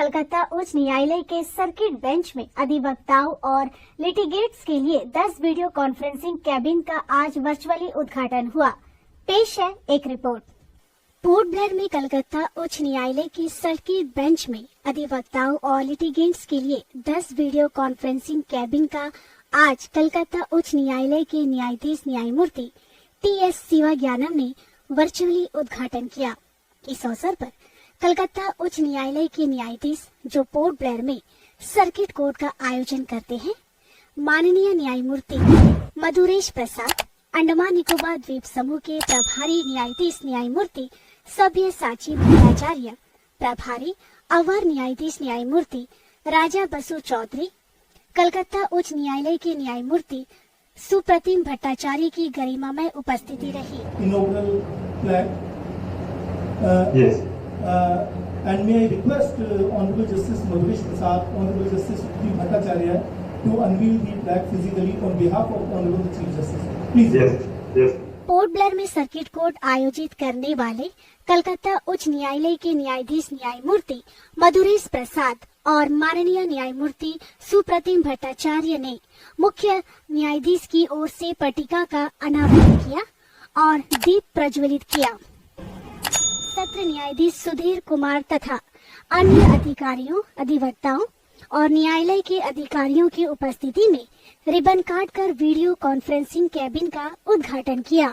कलकत्ता उच्च न्यायालय के सर्किट बेंच में अधिवक्ताओं और लिटिगेट्स के लिए 10 वीडियो कॉन्फ्रेंसिंग कैबिन का आज वर्चुअली उद्घाटन हुआ। पेश है एक रिपोर्ट। पोर्ट ब्लेयर में कलकत्ता उच्च न्यायालय की सर्किट बेंच में अधिवक्ताओं और लिटिगेंट्स के लिए 10 वीडियो कॉन्फ्रेंसिंग कैबिन का आज कलकत्ता उच्च न्यायालय के न्यायाधीश न्यायमूर्ति टी.एस. शिवाज्ञानम ने वर्चुअली उद्घाटन किया। इस अवसर पर कलकत्ता उच्च न्यायालय के न्यायाधीश जो पोर्ट ब्लेयर में सर्किट कोर्ट का आयोजन करते हैं, माननीय न्यायमूर्ति मधुरेश प्रसाद, अंडमान निकोबार द्वीप समूह के प्रभारी न्यायाधीश न्यायमूर्ति सब्यसाची भट्टाचार्य, प्रभारी अवर न्यायाधीश न्यायमूर्ति राजा बसु चौधरी, कलकत्ता उच्च न्यायालय के न्यायमूर्ति सुप्रतिम भट्टाचार्य की गरिमामय उपस्थिति रही। And may I request Honorable Justice Madhuresh Prasad, Honorable Justice Supreme Bhattacharya to unveil the flag physically on behalf of Honorable Chief Justice. Please. Yes. Port Blair में सर्किट कोर्ट आयोजित करने वाले कलकत्ता उच्च न्यायालय के न्यायाधीश न्यायमूर्ति मधुरेश प्रसाद और माननीय न्यायमूर्ति सुप्रतिम भट्टाचार्य ने मुख्य न्यायाधीश की ओर से पट्टिका का अनावरण किया और दीप प्रज्वलित किया। सत्र न्यायाधीश सुधीर कुमार तथा अन्य अधिकारियों, अधिवक्ताओं और न्यायालय के अधिकारियों की उपस्थिति में रिबन काटकर वीडियो कॉन्फ्रेंसिंग कैबिन का उद्घाटन किया।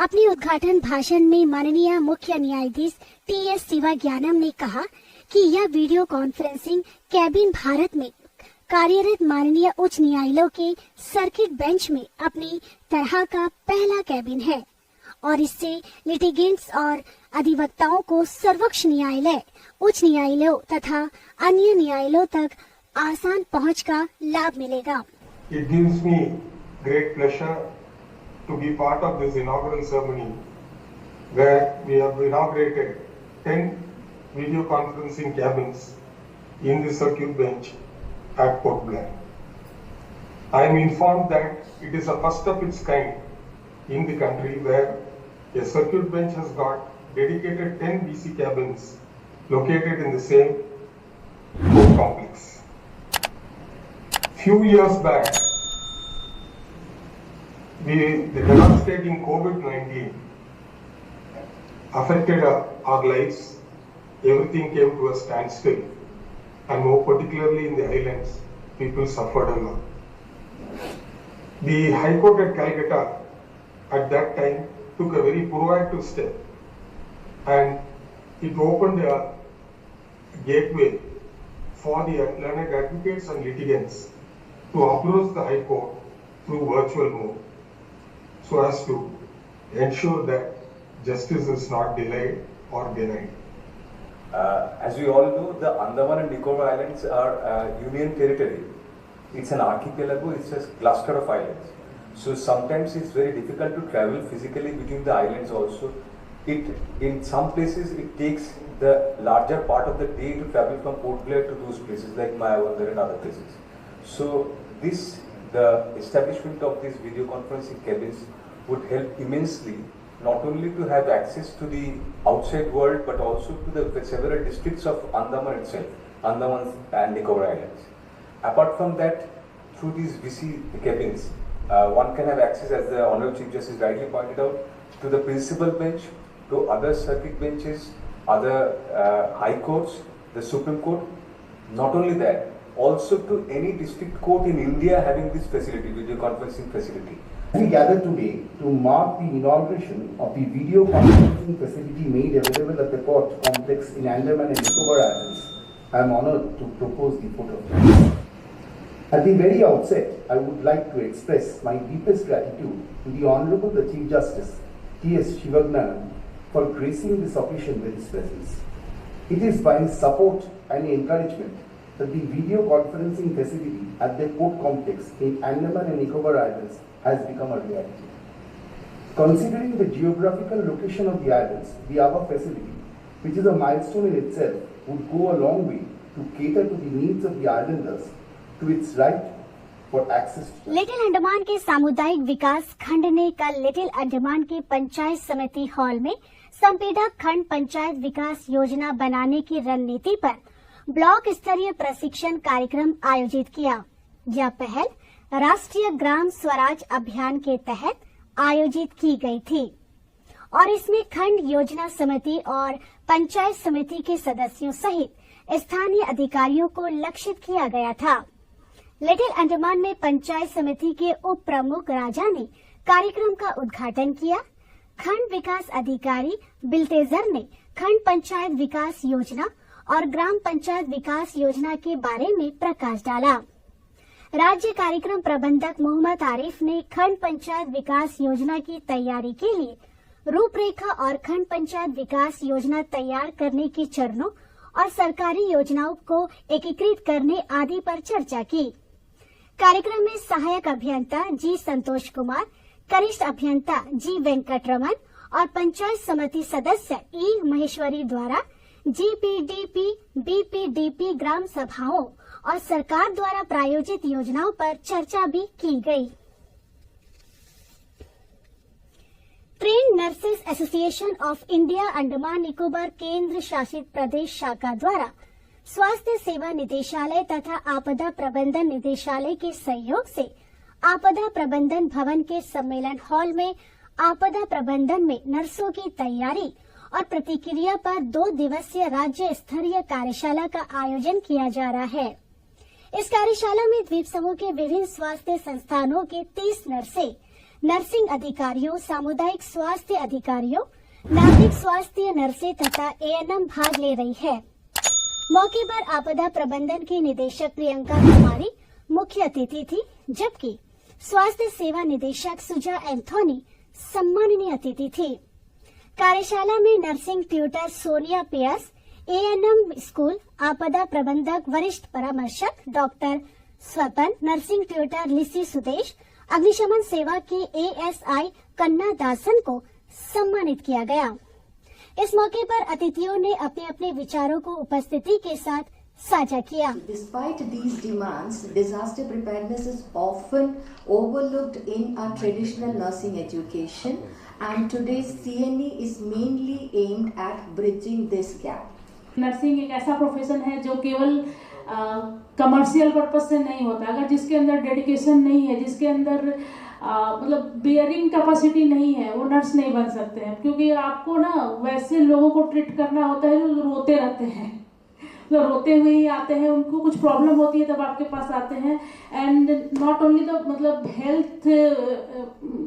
अपने उद्घाटन भाषण में माननीय मुख्य न्यायाधीश टी.एस. शिवाज्ञानम ने कहा कि यह वीडियो कॉन्फ्रेंसिंग कैबिन भारत में कार्यरत माननीय उच्च न्यायालयों के सर्किट बेंच में अपनी तरह का पहला कैबिन है और इससे लिटिगेंट्स और अधिवक्ताओं को सर्वोच्च न्यायालय, उच्च न्यायालयों तथा अन्य न्यायालयों तक आसान पहुंच का लाभ मिलेगा। It gives me great pleasure to be part of this inaugural ceremony where we have inaugurated 10 video conferencing cabins in the circuit bench at Port Blair. I am informed that it is a first of its kind in the country where a circuit bench has got dedicated 10 BC cabins located in the same court complex. Few years back, the devastating COVID-19 affected our lives. Everything came to a standstill, and more particularly in the islands, people suffered a lot. The High Court at Calcutta at that time took a very proactive step, and it opened a gateway for the learned advocates and litigants to approach the High Court through virtual mode so as to ensure that justice is not delayed or denied. As we all know, the Andaman and Nicobar Islands are union territory. It's an archipelago, it's a cluster of islands. So sometimes it's very difficult to travel physically between the islands also. In some places it takes the larger part of the day to travel from Port Blair to those places like Mayavandar and other places. So the establishment of these video conferencing cabins would help immensely, not only to have access to the outside world but also to the several districts of Andaman itself, Andaman and Nicobar Islands. Apart from that, through these VC cabins, one can have access, as the Honorable Chief Justice rightly pointed out, to the principal bench, to other circuit benches, other high courts, the Supreme Court. Not only that, also to any district court in India having this facility, video conferencing facility. We gather today to mark the inauguration of the video conferencing facility made available at the court complex in Andaman and Nicobar Islands. I am honoured to propose the vote of thanks. At the very outset, I would like to express my deepest gratitude to the Honourable the Chief Justice T.S. Shivagnanam for gracing this occasion with his presence. It is by his support and encouragement that the video conferencing facility at the port complex in Andaman and Nicobar Islands has become a reality. Considering the geographical location of the islands, the above facility, which is a milestone in itself, would go a long way to cater to the needs of the islanders to its right for access to little Andaman के सामुदायिक विकास खंड ने कल little Andaman के पंचायत समिति hall में संपीड़क खंड पंचायत विकास योजना बनाने की रणनीति पर ब्लॉक स्तरीय प्रशिक्षण कार्यक्रम आयोजित किया। यह पहल राष्ट्रीय ग्राम स्वराज अभियान के तहत आयोजित की गई थी और इसमें खंड योजना समिति और पंचायत समिति के सदस्यों सहित स्थानीय अधिकारियों को लक्षित किया गया था। लिटिल अंडमान में पंचायत समिति के उप प्रमुख राजा ने कार्यक्रम का उद्घाटन किया। खंड विकास अधिकारी बिल्तेजर ने खंड पंचायत विकास योजना और ग्राम पंचायत विकास योजना के बारे में प्रकाश डाला। राज्य कार्यक्रम प्रबंधक मोहम्मद आरिफ ने खंड पंचायत विकास योजना की तैयारी के लिए रूपरेखा और खंड पंचायत विकास योजना तैयार करने के चरणों और सरकारी योजनाओं को एकीकृत करने आदि पर चर्चा की। कार्यक्रम में सहायक अभियंता जी संतोष कुमार, कनिष्ठ अभियंता जी वेंकटरमन और पंचायत समिति सदस्य ई महेश्वरी द्वारा जीपीडीपी, बीपीडीपी ग्राम सभाओं और सरकार द्वारा प्रायोजित योजनाओं पर चर्चा भी की गई। Trained nurses association of India Andaman Nicobar केंद्र शासित प्रदेश शाखा द्वारा स्वास्थ्य सेवा निदेशालय तथा आपदा प्रबंधन निदेशालय के सहयोग से आपदा प्रबंधन भवन के सम्मेलन हॉल में आपदा प्रबंधन में नर्सों की तैयारी और प्रतिक्रिया पर 2 दिवसीय राज्य स्तरीय कार्यशाला का आयोजन किया जा रहा है। इस कार्यशाला में द्वीप समूह के विभिन्न स्वास्थ्य संस्थानों के 30 नर्सें, नर्सिंग अधिकारियों, सामुदायिक स्वास्थ्य अधिकारियों, नागरिक स्वास्थ्य नर्सें तथा एएनएम भाग ले रही है। मौके पर आपदा प्रबंधन की निदेशक प्रियंका कुमारी मुख्य अतिथि थी, जबकि स्वास्थ्य सेवा निदेशक सुजा एंथोनी सम्माननीय अतिथि थी। कार्यशाला में nursing tutor Sonia Pierce, ANM school आपदा प्रबंधक वरिष्ठ परामर्शक doctor Swapan, nursing tutor Lissy Sudesh, अग्निशमन सेवा के एएसआई कन्ना दासन को सम्मानित किया गया। इस मौके पर अतिथियों ने अपने अपने विचारों को उपस्थिति के साथ साझा किया। Despite these demands, disaster preparedness is often overlooked in our traditional nursing education, and today's CNE is mainly aimed at bridging this gap. Nursing एक ऐसा प्रोफेशन है जो केवल कमर्शियल पर्पस से नहीं होता। अगर जिसके अंदर डेडिकेशन नहीं है, जिसके अंदर मतलब बियरिंग कैपेसिटी नहीं है, वो नर्स नहीं बन सकते हैं। क्योंकि आपको ना वैसे लोगों को ट्रीट करना होता है जो रोते रहते हैं, तो रोते हुए ही आते हैं, उनको कुछ प्रॉब्लम होती है तब आपके पास आते हैं। एंड नॉट ओनली द मतलब हेल्थ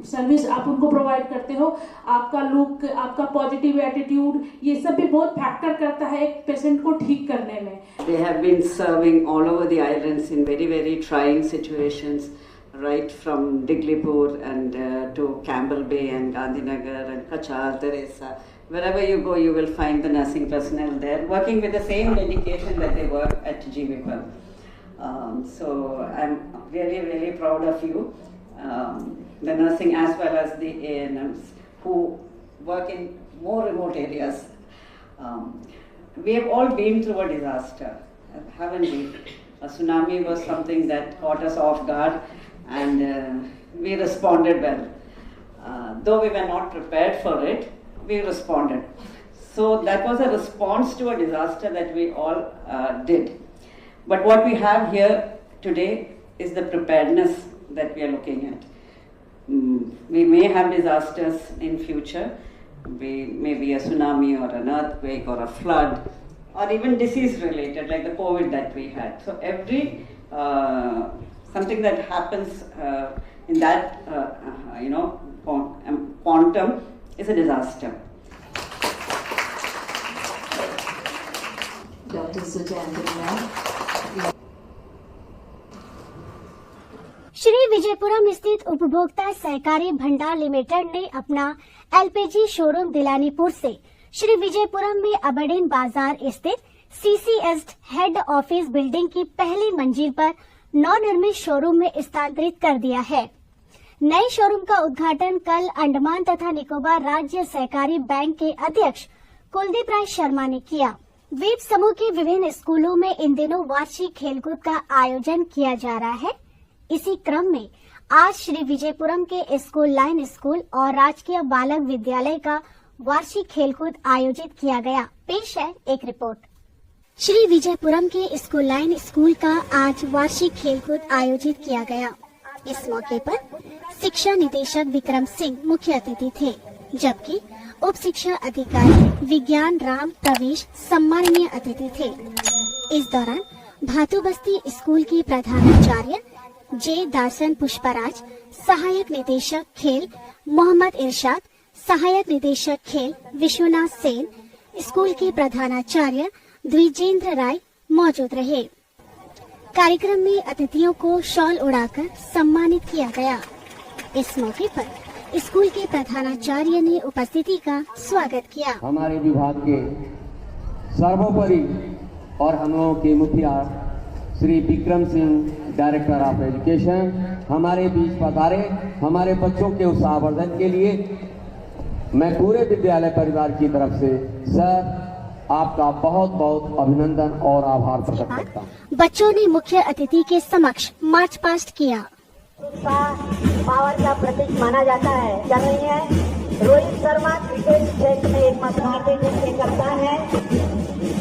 सर्विस आप उनको प्रोवाइड करते हो, आपका लुक, आपका पॉजिटिव एटीट्यूड, ये सब भी बहुत फैक्टर करता है एक पेशेंट को ठीक करने में। They have been serving all over the islands in very, very trying situations, right from Diglipur and to Campbell Bay and Gandhinagar and Kachar, Teresa. Wherever you go, you will find the nursing personnel there working with the same dedication that they work at GWIPL. So I'm really, really proud of you, the nursing as well as the ANMs who work in more remote areas. We have all been through a disaster, haven't we? A tsunami was something that caught us off guard, and we responded well. Though we were not prepared for it, we responded. So that was a response to a disaster that we all did. But what we have here today is the preparedness that we are looking at. We may have disasters in future. We may be a tsunami or an earthquake or a flood or even disease related like the COVID that we had. So every something that happens in that quantum is a disaster. Dr. Sujandra. Shri Vijayapuram स्थित उपभोक्ता सहकारी भंडार limited ने अपना LPG showroom दिलानीपुर से श्री विजयपुरम में अबडिन बाजार स्थित सीसीएस हेड ऑफिस बिल्डिंग की पहली मंजिल पर नवनिर्मित शोरूम में स्थानांतरित कर दिया है। नए शोरूम का उद्घाटन कल अंडमान तथा निकोबार राज्य सहकारी बैंक के अध्यक्ष कुलदीप राय शर्मा ने किया। द्वीप समूह के विभिन्न स्कूलों में इन दिनों वार्षिक खेलकूद का आयोजन किया जा रहा है। इसी क्रम में आज श्री विजयपुरम के स्कूल लाइन स्कूल और राजकीय बालक विद्यालय का वार्षिक खेलकूद आयोजित किया गया। पेश है एक रिपोर्ट। श्री विजयपुरम के स्कूल लाइन स्कूल का आज वार्षिक खेलकूद आयोजित किया गया। इस मौके पर शिक्षा निदेशक विक्रम सिंह मुख्य अतिथि थे, जबकि उप शिक्षा अधिकारी विज्ञान राम प्रवेश सम्माननीय अतिथि थे। इस दौरान भातु बस्ती स्कूल की प्रधानाचार्य जे दासन पुष्पराज, सहायक निदेशक खेल मोहम्मद इरशाद, सहायक निदेशक खेल विश्वनाथ सेन, स्कूल के प्रधानाचार्य द्विजेंद्र राय मौजूद रहे। कार्यक्रम में अतिथियों को शॉल उड़ाकर सम्मानित किया गया। इस मौके पर स्कूल के प्रधानाचार्य ने उपस्थिति का स्वागत किया। हमारे विभाग के सर्वोपरि और हम लोगों के मुखिया Shri Vikram Singh, director of education, हमारे बीच पधारे। हमारे बच्चों के उत्साहवर्धन के लिए मैं पूरे विद्यालय परिवार की तरफ से सर आपका बहुत बहुत अभिनंदन और आभार प्रकट करता हूँ। बच्चों ने मुख्य अतिथि के समक्ष मार्च पास्ट किया। पावर का प्रतीक माना जाता है। चल रही है रोहित शर्मा क्रिकेट क्षेत्र में एकमात्र भारतीय टीम के कप्तान है।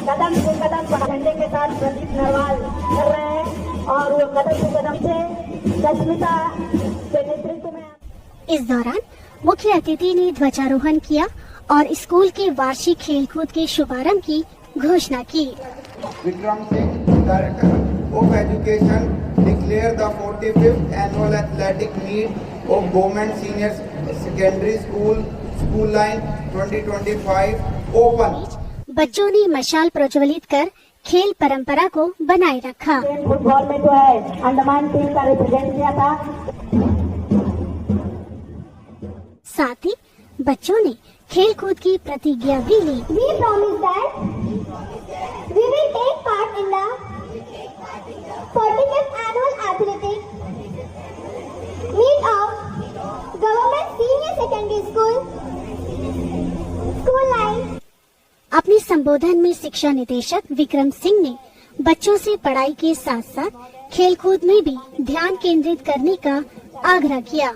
कदम से कदम झंडे के साथ प्रदीप नरवाल कर रहे हैं और वो कदम से कदम से सस्मिता के नेतृत्व में। इस दौरान मुख्य अतिथि ने ध्वजारोहण किया और स्कूल के वार्षिक खेलकूद के शुभारंभ की घोषणा की। Vikram Singh, director of education, declare the 45th annual athletic meet of Government Senior Secondary School School Line 2025 open। बच्चों ने मशाल प्रज्वलित कर खेल परंपरा को बनाए रखा। फुटबॉल में जो है अंडमान टीम का रिप्रेजेंट किया था। साथ ही बच्चों ने खेल कूद की प्रतिज्ञा भी ली। We promise that we will take part in the 45th annual athletic meet of Government Senior Secondary School School Line। अपने संबोधन में शिक्षा निदेशक विक्रम सिंह ने बच्चों से पढ़ाई के साथ साथ खेलकूद में भी ध्यान केंद्रित करने का आग्रह किया।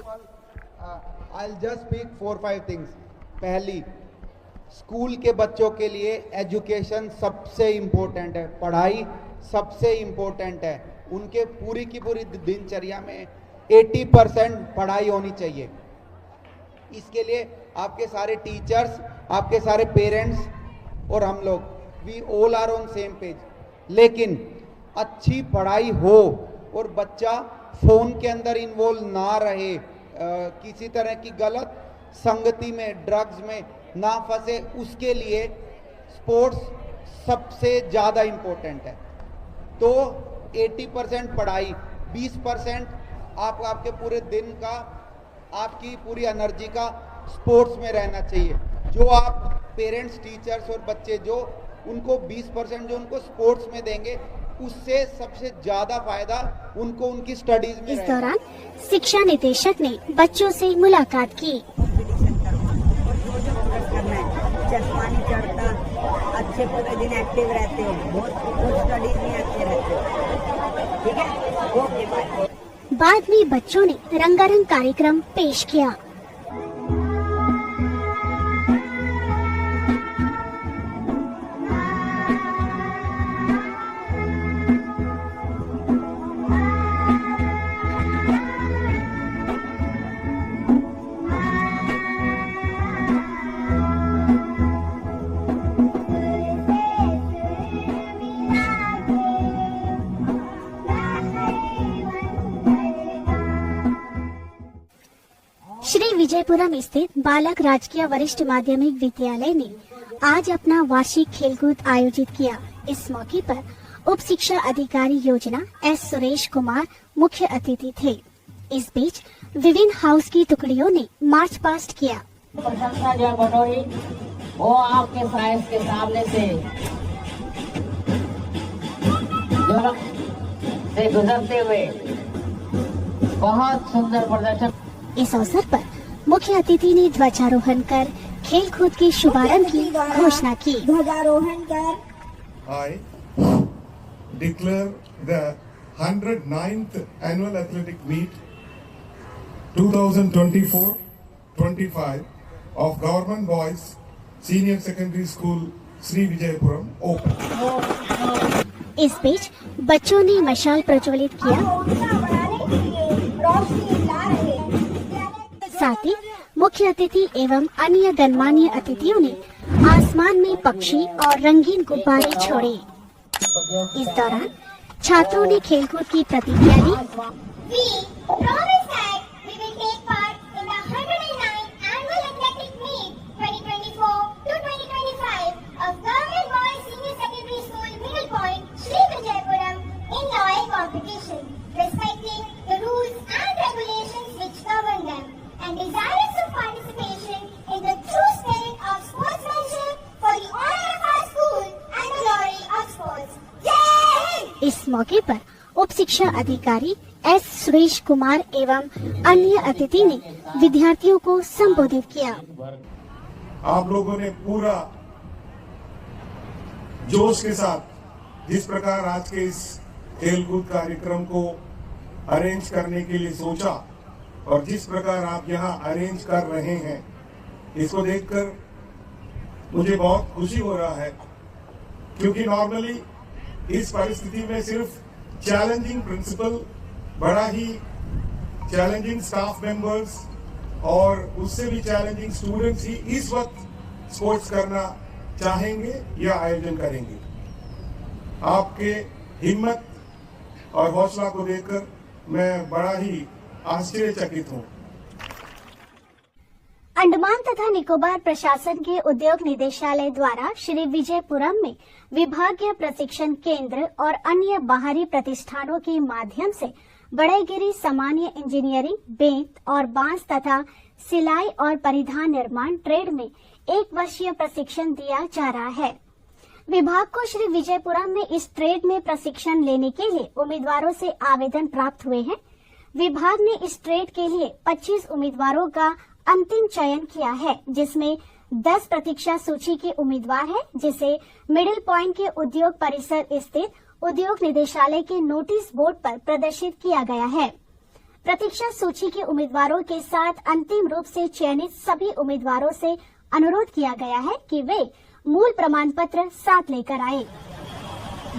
I'll just speak 4-5 things। पहली, स्कूल के बच्चों के लिए एजुकेशन सबसे इम्पोर्टेंट है, पढ़ाई सबसे इम्पोर्टेंट है। उनके पूरी की पूरी दिनचर्या में 80% पढ़ाई होनी चाहिए। इसके लिए आपके सारे टीचर्स, आपके सारे पेरेंट्स और हम लोग, we all are on same page. लेकिन अच्छी पढ़ाई हो और बच्चा फोन के अंदर इन्वॉल्व ना रहे, किसी तरह की गलत संगति में, ड्रग्स में ना फंसे, उसके लिए स्पोर्ट्स सबसे ज़्यादा इम्पोर्टेंट है। तो 80% पढ़ाई, 20% आपके पूरे दिन का, आपकी पूरी एनर्जी का स्पोर्ट्स में रहना चाहिए। जो आप पेरेंट्स, टीचर्स और बच्चे जो उनको 20% जो उनको स्पोर्ट्स में देंगे, उससे सबसे ज्यादा फायदा उनको उनकी स्टडीज में। इस दौरान शिक्षा निदेशक ने बच्चों से मुलाकात की। चश्मा नहीं चढ़ता, अच्छे पूरे दिन एक्टिव रहते हो, बहुत स्टडीज में अच्छे रहते हो। ठीक है, ओके बाय। बाद में बच्चों ने रंगारंग कार्यक्रम पेश किया। श्री विजयपुरम स्थित बालक राजकीय वरिष्ठ माध्यमिक विद्यालय ने आज अपना वार्षिक खेलकूद आयोजित किया। इस मौके पर उप शिक्षा अधिकारी योजना एस सुरेश कुमार मुख्य अतिथि थे। इस बीच विभिन्न हाउस की टुकड़ियों ने मार्च पास्ट किया। प्रशंसा जो बटोरी वो आपके साइंस के सामने से गुजरते हुए बहुत सुंदर प्रदर्शन। इस अवसर पर मुख्य अतिथि ने ध्वजारोहण कर खेलकूद के शुभारंभ की घोषणा की। ध्वजारोहण कर I declare the 109th annual athletic meet 2024-25 of Government Boys Senior Secondary School Sri Vijayapuram Open. इस बीच बच्चों ने मशाल प्रज्वलित किया, साथ ही मुख्य अतिथि एवं अन्य गणमान्य अतिथियों ने आसमान में पक्षी और रंगीन गुब्बारे छोड़े। इस दौरान छात्रों ने खेलकूद की प्रतिज्ञा ली। We promise that we will take part in the 109th Annual Athletic Meet 2024 to 2025 of Government Boys Senior Secondary School, Middle Point, Sri Vijayapuram in loyal competition, respecting the rules and regulations which govern them, and desirous of participation in the true spirit of sportsmanship for the honor of our school and the glory of sports. Yay! इस मौके पर उप शिक्षा अधिकारी S Suresh Kumar एवं अन्य अतिथि ने विद्यार्थियों को संबोधित किया। आप लोगों ने पूरा जोश के साथ जिस प्रकार आज के इस खेलकूद कार्यक्रम को अरेंज करने के लिए सोचा और जिस प्रकार आप यहाँ अरेंज कर रहे हैं, इसको देखकर मुझे बहुत खुशी हो रहा है, क्योंकि नॉर्मली इस परिस्थिति में सिर्फ चैलेंजिंग प्रिंसिपल, बड़ा ही चैलेंजिंग स्टाफ मेंबर्स और उससे भी चैलेंजिंग स्टूडेंट्स ही इस वक्त स्पोर्ट्स करना चाहेंगे या आयोजन करेंगे। आपके हिम्मत और हौसला को देखकर मैं बड़ा ही आश्चर्यचकित हूँ। अंडमान तथा निकोबार प्रशासन के उद्योग निदेशालय द्वारा श्री विजयपुरम में विभागीय प्रशिक्षण केंद्र और अन्य बाहरी प्रतिष्ठानों के माध्यम से बढ़ईगिरी सामान्य इंजीनियरिंग, बेंत और बांस तथा सिलाई और परिधान निर्माण ट्रेड में 1 वर्षीय प्रशिक्षण दिया जा रहा है। विभाग को श्री विजयपुरम में इस ट्रेड में प्रशिक्षण लेने के लिए उम्मीदवारों से आवेदन प्राप्त हुए हैं। विभाग ने इस ट्रेड के लिए 25 उम्मीदवारों का अंतिम चयन किया है, जिसमें 10 प्रतीक्षा सूची के उम्मीदवार हैं, जिसे मिडिल पॉइंट के उद्योग परिसर स्थित उद्योग निदेशालय के नोटिस बोर्ड पर प्रदर्शित किया गया है। प्रतीक्षा सूची के उम्मीदवारों के साथ अंतिम रूप से चयनित सभी उम्मीदवारों से अनुरोध किया गया है कि वे मूल प्रमाण पत्र साथ लेकर आए।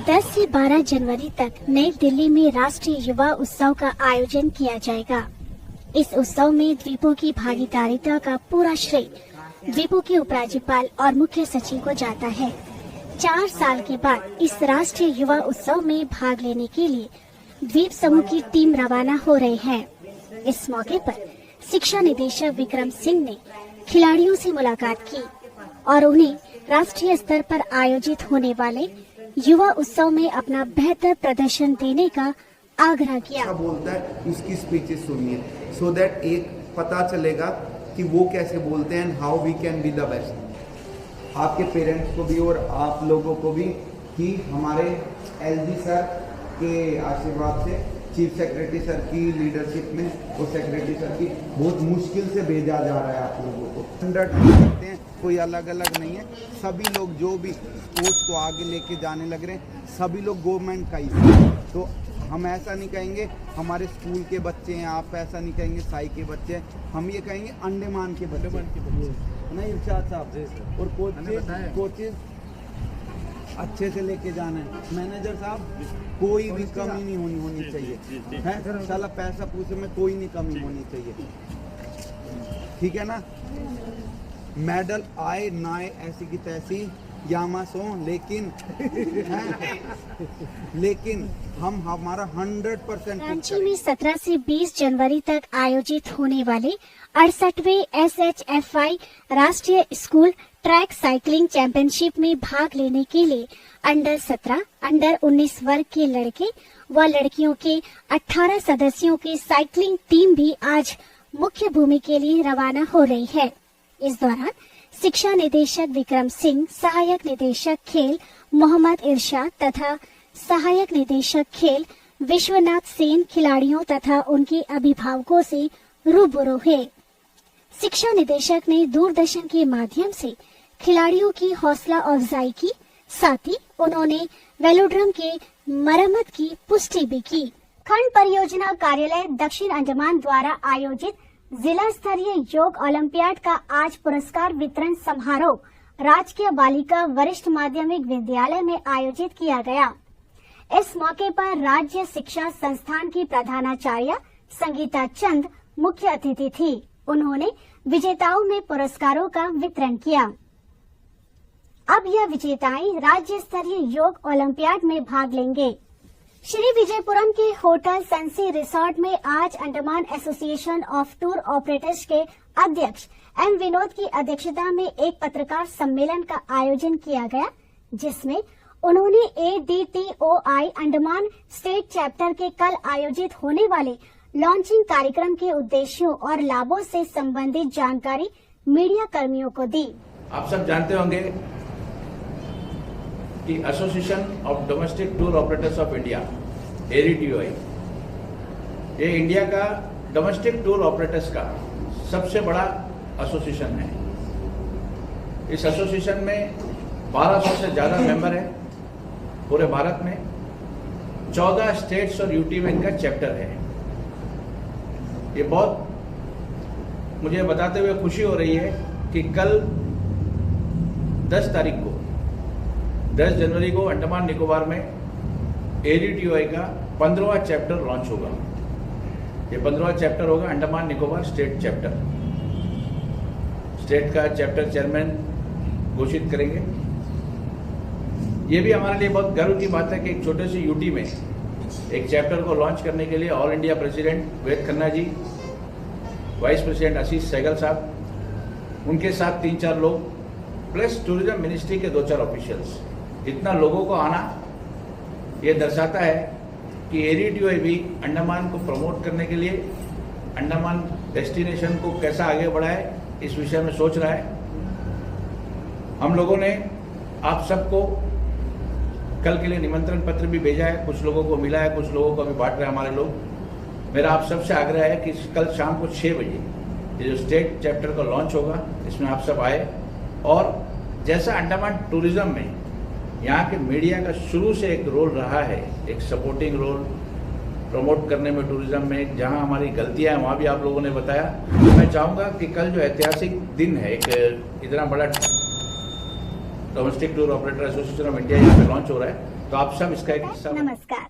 10 से 12 जनवरी तक नई दिल्ली में राष्ट्रीय युवा उत्सव का आयोजन किया जाएगा। इस उत्सव में द्वीपों की भागीदारिता का पूरा श्रेय द्वीपों के उपराज्यपाल और मुख्य सचिव को जाता है। 4 साल के बाद इस राष्ट्रीय युवा उत्सव में भाग लेने के लिए द्वीप समूह की टीम रवाना हो रही है। इस मौके पर शिक्षा निदेशक विक्रम सिंह ने खिलाड़ियों से मुलाकात की और उन्हें राष्ट्रीय स्तर पर आयोजित होने वाले युवा उत्सव में अपना बेहतर प्रदर्शन देने का आग्रह किया। बोलता है उसकी स्पीचेस सुनिए, सो दैट एक पता चलेगा कि वो कैसे बोलते हैं, how we can be the best. आपके पेरेंट्स को भी और आप लोगों को भी कि हमारे एलजी सर के आशीर्वाद से, चीफ सेक्रेटरी सर की लीडरशिप में और सेक्रेटरी सर की बहुत मुश्किल से भेजा जा रहा है आप लोगों को। 100 करते हैं, कोई अलग अलग नहीं है। सभी लोग जो भी स्पोर्ट्स को आगे लेके जाने लग रहे हैं, सभी लोग गवर्नमेंट का ही। तो हम ऐसा नहीं कहेंगे हमारे स्कूल के बच्चे हैं, आप ऐसा नहीं कहेंगे साई के बच्चे हैं, हम ये कहेंगे अंडमान के बच्चे नहीं इरशाद साहब। और कोचेज अच्छे से लेके जाना है। मैनेजर साहब कोई भी कमी नहीं होनी चाहिए है, साला पैसा पूछे में कोई नहीं कमी होनी चाहिए, ठीक है ना। मेडल आए ना आए ऐसी की तैसी यामासो, लेकिन हम हमारा 100% रांची में 17 से 20 जनवरी तक आयोजित होने वाले 68वें SHFI राष्ट्रीय स्कूल ट्रैक साइकिलिंग चैंपियनशिप में भाग लेने के लिए अंडर 17, अंडर 19 वर्ग के लड़के व लड़कियों के 18 सदस्यों की साइकिलिंग टीम भी आज मुख्य भूमि के लिए रवाना हो रही है। इस दौरान शिक्षा निदेशक विक्रम सिंह, सहायक निदेशक खेल मोहम्मद इरशाद तथा सहायक निदेशक खेल विश्वनाथ सेन खिलाड़ियों तथा उनके अभिभावकों से रूबरू हुए। शिक्षा निदेशक ने दूरदर्शन के माध्यम से खिलाड़ियों की हौसला अफजाई की, साथ ही उन्होंने वेलोड्रम के मरम्मत की पुष्टि भी की। खंड परियोजना कार्यालय दक्षिण अंडमान द्वारा आयोजित जिला स्तरीय योग ओलंपियाड का आज पुरस्कार वितरण समारोह राजकीय बालिका वरिष्ठ माध्यमिक विद्यालय में आयोजित किया गया। इस मौके पर राज्य शिक्षा संस्थान की प्रधानाचार्य संगीता चंद मुख्य अतिथि थी। उन्होंने विजेताओं में पुरस्कारों का वितरण किया। अब यह विजेताएं राज्य स्तरीय योग ओलंपियाड में भाग लेंगे। श्री विजयपुरम के होटल सनसी रिसोर्ट में आज Andaman association of tour operators के अध्यक्ष एम विनोद की अध्यक्षता में एक पत्रकार सम्मेलन का आयोजन किया गया, जिसमें उन्होंने ADTOI अंडमान स्टेट चैप्टर के कल आयोजित होने वाले लॉन्चिंग कार्यक्रम के उद्देश्यों और लाभों से संबंधित जानकारी मीडिया कर्मियों को दी। आप सब जानते होंगे कि association of domestic tour operators of India ADTOI ये इंडिया का डोमेस्टिक टूर ऑपरेटर्स का सबसे बड़ा एसोसिएशन है। इस एसोसिएशन में 1200 से ज्यादा मेंबर है पूरे भारत में। 14 स्टेट्स और यूटी में इनका चैप्टर है। ये बहुत मुझे बताते हुए खुशी हो रही है कि कल 10 तारीख को 10 जनवरी को अंडमान निकोबार में ADTOI का 15वां चैप्टर लॉन्च होगा। ये 15वां चैप्टर होगा Andaman Nicobar state chapter. State का चैप्टर चेयरमैन घोषित करेंगे। ये भी हमारे लिए बहुत गर्व की बात है कि एक छोटे से यूटी में एक चैप्टर को लॉन्च करने के लिए ऑल इंडिया प्रेसिडेंट वेद खन्ना जी, वाइस प्रेसिडेंट आशीष सहगल साहब, उनके साथ 3-4 लोग प्लस टूरिज्म मिनिस्ट्री के 2-4 ऑफिशियल्स, इतना लोगों को आना ये दर्शाता है कि ADTOI भी अंडमान को प्रमोट करने के लिए अंडमान डेस्टिनेशन को कैसा आगे बढ़ाए इस विषय में सोच रहा है। हम लोगों ने आप सबको कल के लिए निमंत्रण पत्र भी भेजा है। कुछ लोगों को मिला है, कुछ लोगों को अभी बांट रहे हैं हमारे लोग। मेरा आप सबसे आग्रह है कि कल शाम को 6 बजे ये जो स्टेट चैप्टर का लॉन्च होगा इसमें आप सब आए। और जैसा अंडमान टूरिज्म में यहाँ के मीडिया का शुरू से एक रोल रहा है, एक सपोर्टिंग रोल प्रमोट करने में टूरिज्म में, जहाँ हमारी गलतियाँ हैं वहाँ भी आप लोगों ने बताया। मैं चाहूँगा कि कल जो ऐतिहासिक दिन है, एक इतना बड़ा domestic tour operator association of India यहाँ पे लॉन्च हो रहा है, तो आप सब इसका एक हिस्सा। नमस्कार।